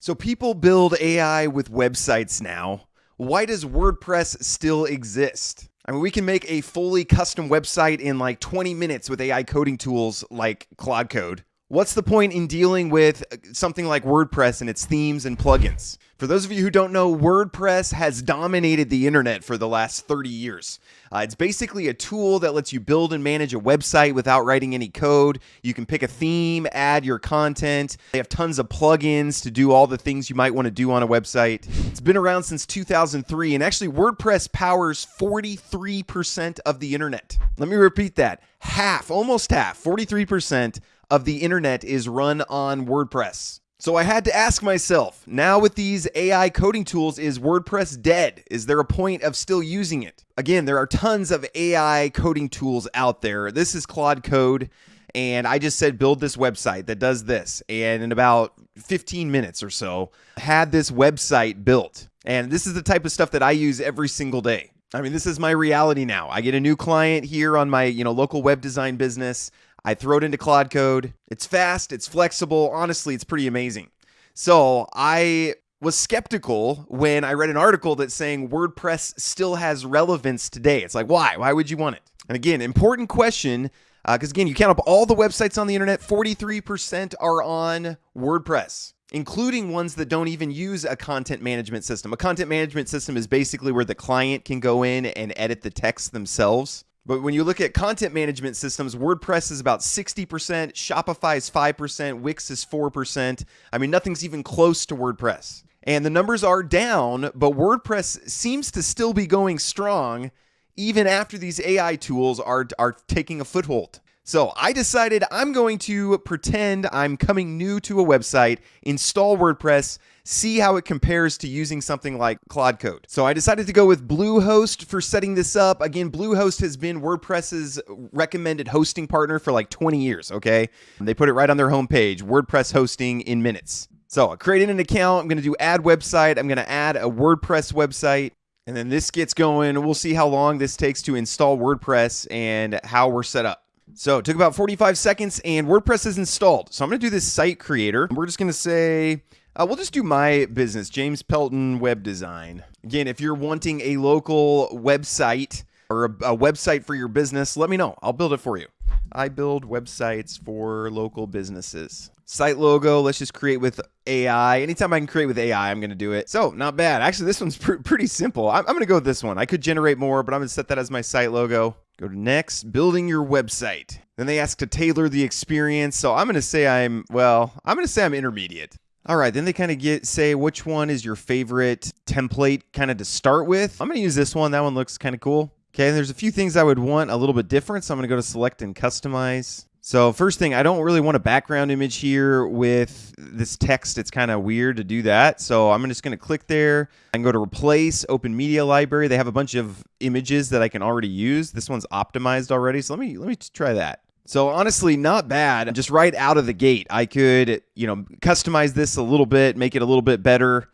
So people build AI with websites now. Why does WordPress still exist? I mean, we can make a fully custom website in like 20 minutes with AI coding tools like Claude Code. What's the point in dealing with something like WordPress and its themes and plugins? For those of you who don't know, WordPress has dominated the internet for the last 30 years. It's basically a tool that lets you build and manage a website without writing any code. You can pick a theme, add your content. They have tons of plugins to do all the things you might want to do on a website. It's been around since 2003, and actually WordPress powers 43% of the internet. Let me repeat that. Almost half, 43% of the internet is run on WordPress. So I had to ask myself, now with these AI coding tools, is WordPress dead? Is there a point of still using it? Again, there are tons of AI coding tools out there. This is Claude Code, and I just said build this website that does this. And in about 15 minutes or so, had this website built. And this is the type of stuff that I use every single day. I mean, this is my reality now. I get a new client here on my local web design business. I throw it into Claude Code. It's fast, it's flexible. Honestly, it's pretty amazing. So I was skeptical when I read an article that's saying WordPress still has relevance today. It's like, why? Why would you want it? And again, important question, because again, you count up all the websites on the internet, 43% are on WordPress, including ones that don't even use a content management system. A content management system is basically where the client can go in and edit the text themselves. But when you look at content management systems, WordPress is about 60%, Shopify is 5%, Wix is 4%. I mean, nothing's even close to WordPress. And the numbers are down, but WordPress seems to still be going strong even after these AI tools are taking a foothold. So I decided I'm going to pretend I'm coming new to a website, install WordPress, see how it compares to using something like Claude Code. So I decided to go with Bluehost for setting this up. Again, Bluehost has been WordPress's recommended hosting partner for like 20 years, okay? They put it right on their homepage, WordPress hosting in minutes. So I created an account. I'm going to do add website. I'm going to add a WordPress website. And then this gets going. We'll see how long this takes to install WordPress and how we're set up. So it took about 45 seconds and WordPress is installed. So I'm going to do this site creator. We're just going to say, we'll just do my business, James Pelton Web Design. Again, if you're wanting a local website or a website for your business, let me know. I'll build it for you. I build websites for local businesses. Site logo, let's just create with AI. Anytime I can create with AI, I'm going to do it. So not bad. Actually, this one's pretty simple. I'm going to go with this one. I could generate more, but I'm going to set that as my site logo. Go to next, building your website. Then they ask to tailor the experience. So I'm going to say I'm intermediate. All right, then they kind of say which one is your favorite template kind of to start with. I'm going to use this one. That one looks kind of cool. Okay, and there's a few things I would want a little bit different. So I'm going to go to select and customize. So first thing, I don't really want a background image here with this text. It's kind of weird to do that. So I'm just going to click there. I can go to replace, open media library. They have a bunch of images that I can already use. This one's optimized already. So let me try that. So honestly, not bad. Just right out of the gate, I could, customize this a little bit, make it a little bit better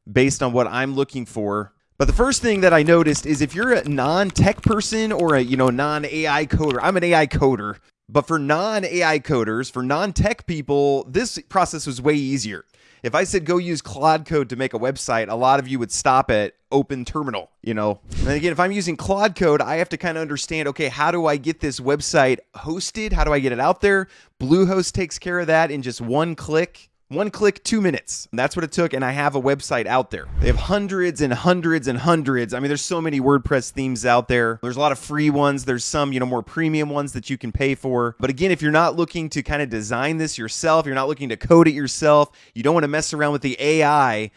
based on what I'm looking for. But the first thing that I noticed is if you're a non-tech person or a, non-AI coder, I'm an AI coder. But for non-AI coders, for non-tech people, this process was way easier. If I said go use Claude Code to make a website, a lot of you would stop at open terminal, And again, if I'm using Claude Code, I have to kind of understand, okay, how do I get this website hosted? How do I get it out there? Bluehost takes care of that in just one click. 2 minutes. And that's what it took, and I have a website out there. They have hundreds and hundreds and hundreds. I mean, there's so many WordPress themes out there. There's a lot of free ones. There's some, more premium ones that you can pay for. But again, if you're not looking to kind of design this yourself, you're not looking to code it yourself, you don't want to mess around with the AI,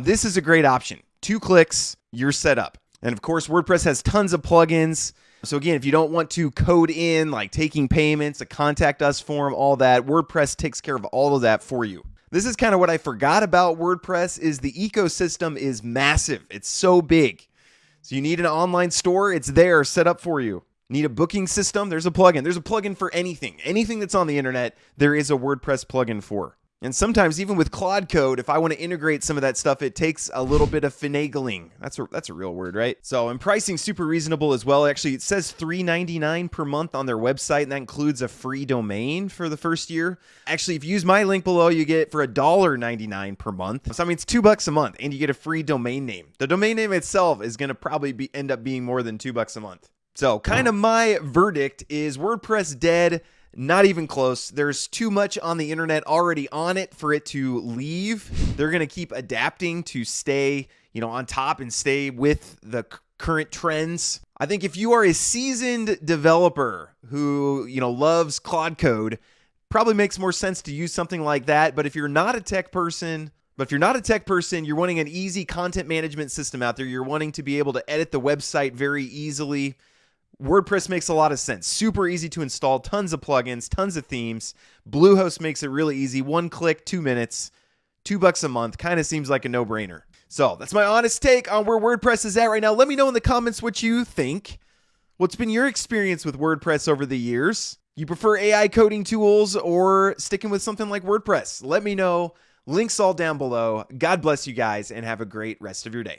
this is a great option. 2 clicks, you're set up. And of course, WordPress has tons of plugins. So again, if you don't want to code in, like taking payments, a contact us form, all that, WordPress takes care of all of that for you. This is kind of what I forgot about WordPress is the ecosystem is massive. It's so big. So you need an online store. It's there set up for you. Need a booking system. There's a plugin. There's a plugin for anything. Anything that's on the internet, there is a WordPress plugin for. And sometimes even with Claude Code, if I want to integrate some of that stuff, it takes a little bit of finagling. That's a real word, right? So, and pricing super reasonable as well. Actually, it says $3.99 per month on their website, and that includes a free domain for the first year. Actually, if you use my link below, you get for $1.99 per month. So, I mean, it's $2 a month, and you get a free domain name. The domain name itself is going to probably end up being more than $2 a month. So, kind of my verdict is WordPress dead. Not even close. There's too much on the internet already on it for it to leave. They're going to keep adapting to stay, on top and stay with the current trends. I think if you are a seasoned developer who, loves Claude Code, probably makes more sense to use something like that. But if you're not a tech person, you're wanting an easy content management system out there, you're wanting to be able to edit the website very easily, WordPress makes a lot of sense. Super easy to install, tons of plugins, tons of themes. Bluehost makes it really easy. 1 click, 2 minutes, $2 a month. Kind of seems like a no-brainer. So that's my honest take on where WordPress is at right now. Let me know in the comments what you think. What's been your experience with WordPress over the years? You prefer AI coding tools or sticking with something like WordPress? Let me know. Links all down below. God bless you guys and have a great rest of your day.